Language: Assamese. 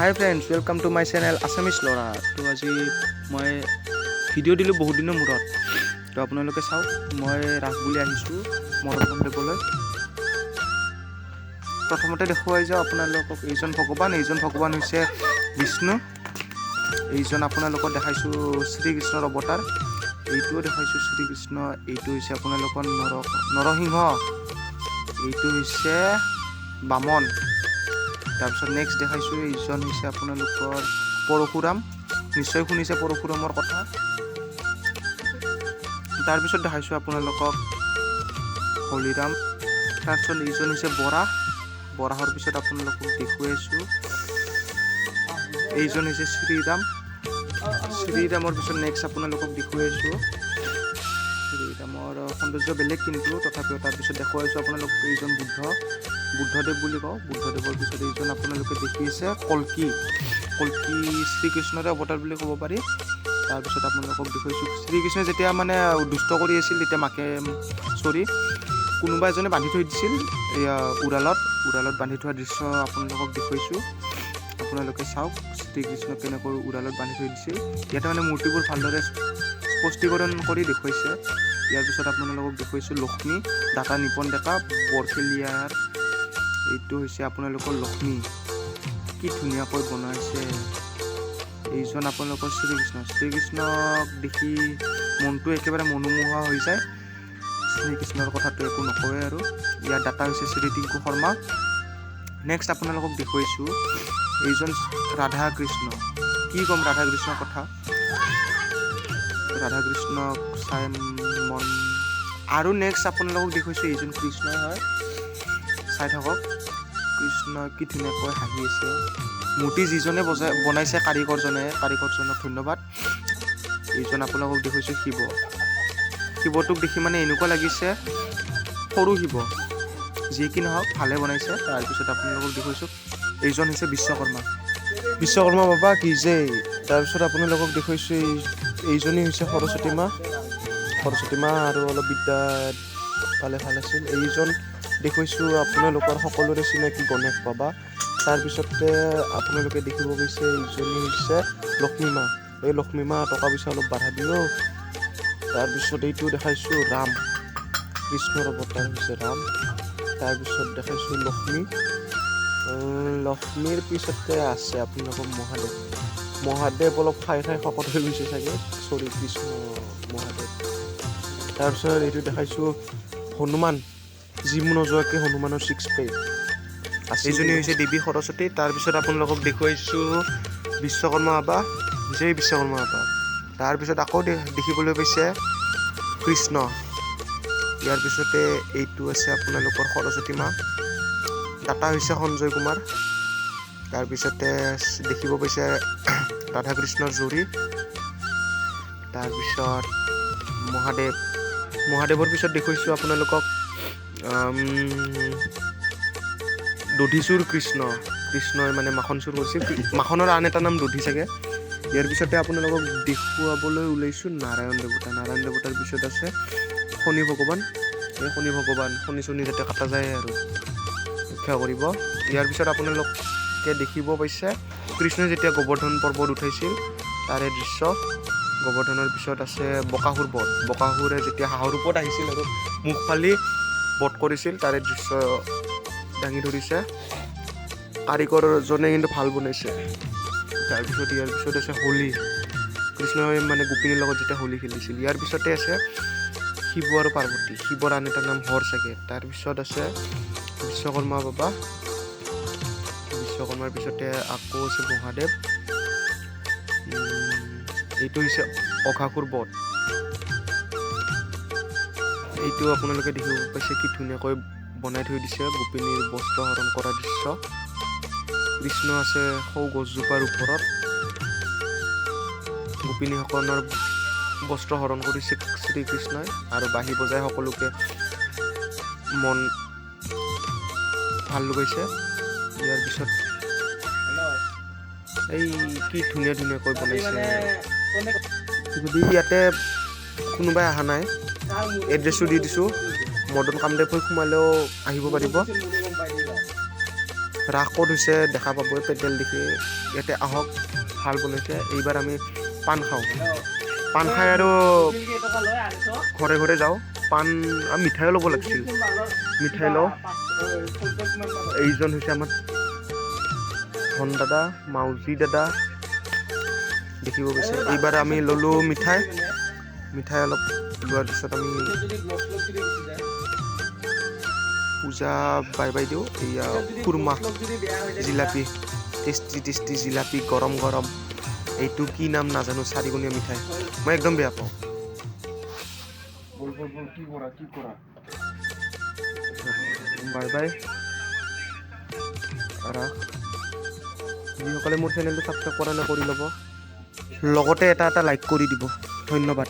High friends, welcome to my channel Assamese ল'ৰা। তো আজি মই ভিডিঅ' দিলোঁ বহুত দিনৰ মূৰত। তো আপোনালোকে চাওক, মই ৰাস বুলি আহিছোঁ মৰম দেৱলৈ। প্ৰথমতে দেখুৱাই যাওঁ আপোনালোকক এইজন ভগৱান হৈছে বিষ্ণু। এইজন আপোনালোকক দেখাইছোঁ শ্ৰীকৃষ্ণৰ অৱতাৰ। এইটোও দেখাইছোঁ শ্ৰীকৃষ্ণ। এইটো হৈছে আপোনালোকৰ নৰসিংহ। এইটো হৈছে বামন। তাৰপিছত নেক্সট দেখাইছোঁ এইজন হৈছে আপোনালোকৰ পৰশুৰাম। নিশ্চয় শুনিছে পৰশুৰামৰ কথা। তাৰপিছত দেখাইছোঁ আপোনালোকক হলিৰাম। তাৰপিছত এইজন হৈছে বৰাহৰ পিছত আপোনালোকক দেখুৱাইছোঁ এইজন হৈছে শ্ৰীৰামৰ পিছত নেক্সট আপোনালোকক দেখুৱাইছোঁ শ্ৰীৰামৰ সৌন্দৰ্য বেলেগ, কিন্তু তথাপিও তাৰপিছত দেখুৱাইছোঁ আপোনালোক এইজন বুদ্ধদেৱ বুলি কওঁ। বুদ্ধদেৱৰ পিছত এইজন আপোনালোকে দেখি আছে কল্কি শ্ৰীকৃষ্ণৰে অৱতাৰ বুলি ক'ব পাৰি। তাৰপিছত আপোনালোকক দেখুৱাইছোঁ শ্ৰীকৃষ্ণই যেতিয়া মানে দুষ্ট কৰি আছিল, তেতিয়া কোনোবা এজনে বান্ধি থৈ দিছিল এয়া উৰালত বান্ধি থোৱা দৃশ্য আপোনালোকক দেখুৱাইছোঁ। আপোনালোকে চাওক শ্ৰীকৃষ্ণ কেনেকৈ উৰালত বান্ধি থৈ দিছিল। ইয়াতে মানে মূৰ্তিবোৰ ভালদৰে স্পষ্টীকৰণ কৰি দেখুৱাইছে। ইয়াৰ পিছত আপোনালোকক দেখুৱাইছোঁ লক্ষ্মী, দাতা নিপন ডেকা বৰখেলিয়াৰ। এইটো হৈছে আপোনালোকৰ লক্ষ্মী, কি ধুনীয়াকৈ বনাইছে। এইজন আপোনালোকৰ শ্ৰীকৃষ্ণক দেখি মনটো একেবাৰে মনোমোহা হৈ যায়। শ্ৰীকৃষ্ণৰ কথাটো একো নকয় আৰু। ইয়াৰ দাতা হৈছে শ্ৰী টিংকু শৰ্মা। নেক্সট আপোনালোকক দেখুৱাইছোঁ এইজন ৰাধা কৃষ্ণ। কি ক'ম ৰাধা কৃষ্ণৰ কথা, ৰাধা কৃষ্ণক চাই মন। আৰু নেক্সট আপোনালোকক দেখুৱাইছোঁ এইজন কৃষ্ণই হয়। চাই থাকক কৃষ্ণ কি ধুনীয়াকৈ হাঁহি আছে। মূৰ্তি যিজনে বনাইছে কাৰিকৰজনক ধন্যবাদ। এইজন আপোনালোকক দেখুৱাইছোঁ শিৱটোক দেখি মানে এনেকুৱা লাগিছে সৰু শিৱ। যি কি নহওক ভালে বনাইছে। তাৰপিছত আপোনালোকক দেখুৱাইছোঁ এইজন হৈছে বিশ্বকৰ্মা বাবা কি যে। তাৰপিছত আপোনালোকক দেখুৱাইছোঁ এইজনী হৈছে সৰস্বতী মা আৰু অলপ বিদ্যা পালে ভাল আছিল। এইজন দেখুৱাইছোঁ আপোনালোকৰ সকলোৰে চিনাকি গণেশ বাবা। তাৰপিছতে আপোনালোকে দেখিব গৈছে এইজনী হৈছে লক্ষ্মী মা। এই লক্ষ্মী মা টকা পইচা অলপ বাধা দিওঁ। তাৰপিছত এইটো দেখাইছোঁ ৰাম, কৃষ্ণৰ অৱতাৰ হৈছে ৰাম। তাৰপিছত দেখাইছোঁ লক্ষ্মীৰ পিছতে আছে আপোনালোকৰ মহাদেৱ অলপ খাই শকত হৈ গৈছে চাগে, কৃষ্ণ মহাদেৱ। তাৰপিছত এইটো দেখাইছোঁ হনুমান, জিম নোযোৱাকৈ হনুমানৰ 6 পেক। এইজনী হৈছে দেৱী সৰস্বতী। তাৰপিছত আপোনালোকক দেখুৱাইছোঁ বিশ্বকৰ্মা বাবা। তাৰপিছত আকৌ দেখিবলৈ পাইছে কৃষ্ণ। ইয়াৰ পিছতে এইটো আছে আপোনালোকৰ সৰস্বতী মা, দাতা হৈছে সঞ্জয় কুমাৰ। তাৰপিছতে দেখিব পাইছে ৰাধা কৃষ্ণৰ যোৰী। তাৰপিছত মহাদেৱৰ পিছত দেখুৱাইছোঁ আপোনালোকক দধিচুৰ কৃষ্ণই মানে মাখন চুৰ কৰিছিল। মাখনৰ আন এটা নাম দধি চাগে। ইয়াৰ পিছতে আপোনালোকক দেখুৱাবলৈ ওলাইছোঁ নাৰায়ণ দেৱতাৰ পিছত আছে শনি ভগৱান। এই শনি চনি যাতে কটা যায় আৰু ৰক্ষা কৰিব। ইয়াৰ পিছত আপোনালোকে দেখিব পাইছে কৃষ্ণই যেতিয়া গোবৰ্ধন পৰ্বত উঠাইছিল তাৰে দৃশ্য। গোবৰ্ধনৰ পিছত আছে বকাসুৰে যেতিয়া হাঁহৰ ওপৰত আহিছিল আৰু মুখ ফালি বধ কৰিছিল, তাৰে দৃশ্য দাঙি ধৰিছে। কাৰিকৰজনে কিন্তু ভাল বনাইছে। তাৰপিছত ইয়াৰ পিছত আছে হোলী, কৃষ্ণই মানে গোপিনীৰ লগত যেতিয়া হোলী খেলিছিল। ইয়াৰ পিছতে আছে শিৱ আৰু পাৰ্বতী, শিৱৰ আন এটা নাম হৰ চাগে। তাৰপিছত আছে বিশ্বকৰ্মা বাবা। বিশ্বকৰ্মাৰ পিছতে আকৌ আছে মহাদেৱ। এইটো হৈছে অঘাসুৰ বধ। এইটো আপোনালোকে দেখিব পাইছে কি ধুনীয়াকৈ বনাই থৈ দিছে গোপিনীৰ বস্ত্ৰ হৰণ কৰা দৃশ্য। কৃষ্ণ আছে সৌ গছজোপাৰ ওপৰত, গোপিনীসকলৰ বস্ত্ৰ হৰণ কৰিছে শ্ৰীকৃষ্ণই আৰু বাঁহী বজাই সকলোকে মন ভাল লগাইছে। ইয়াৰ পিছত এই কি ধুনীয়াকৈ বনাইছে। যদি ইয়াতে কোনোবাই অহা নাই, এড্ৰেছটো দি দিছোঁ, মদন কামদেৱ হৈ সোমালেও আহিব পাৰিব। ৰাস ক'ত হৈছে দেখা পাবই পেণ্ডেল দেখি। ইয়াতে আহক, ভাল বনাইছে। এইবাৰ আমি পাণ খাওঁ, পাণ খাই আৰু ঘৰে ঘৰে যাওঁ। পাণ আৰু মিঠাইও ল'ব লাগিছিল, মিঠাই লওঁ। এইজন হৈছে আমাৰ ধন দাদা, মাউজী দাদা দেখিব গৈছে। এইবাৰ আমি ল'লোঁ মিঠাই, মিঠাই অলপ লোৱাৰ পিছত আমি পূজা বাই বাই দিওঁ। এয়া খুৰমা, জিলাপি, টেষ্টি টেষ্টি জিলাপি, গৰম গৰম। এইটো কি নাম নাজানো, চাৰিকোণীয়া মিঠাই, মই একদম বেয়া পাওঁ। Bye bye. যিসকলে মোৰ চেনেলটো ছাবস্ক্ৰাইব কৰা নাই কৰি ল'ব, লগতে এটা লাইক কৰি দিব। ধন্যবাদ।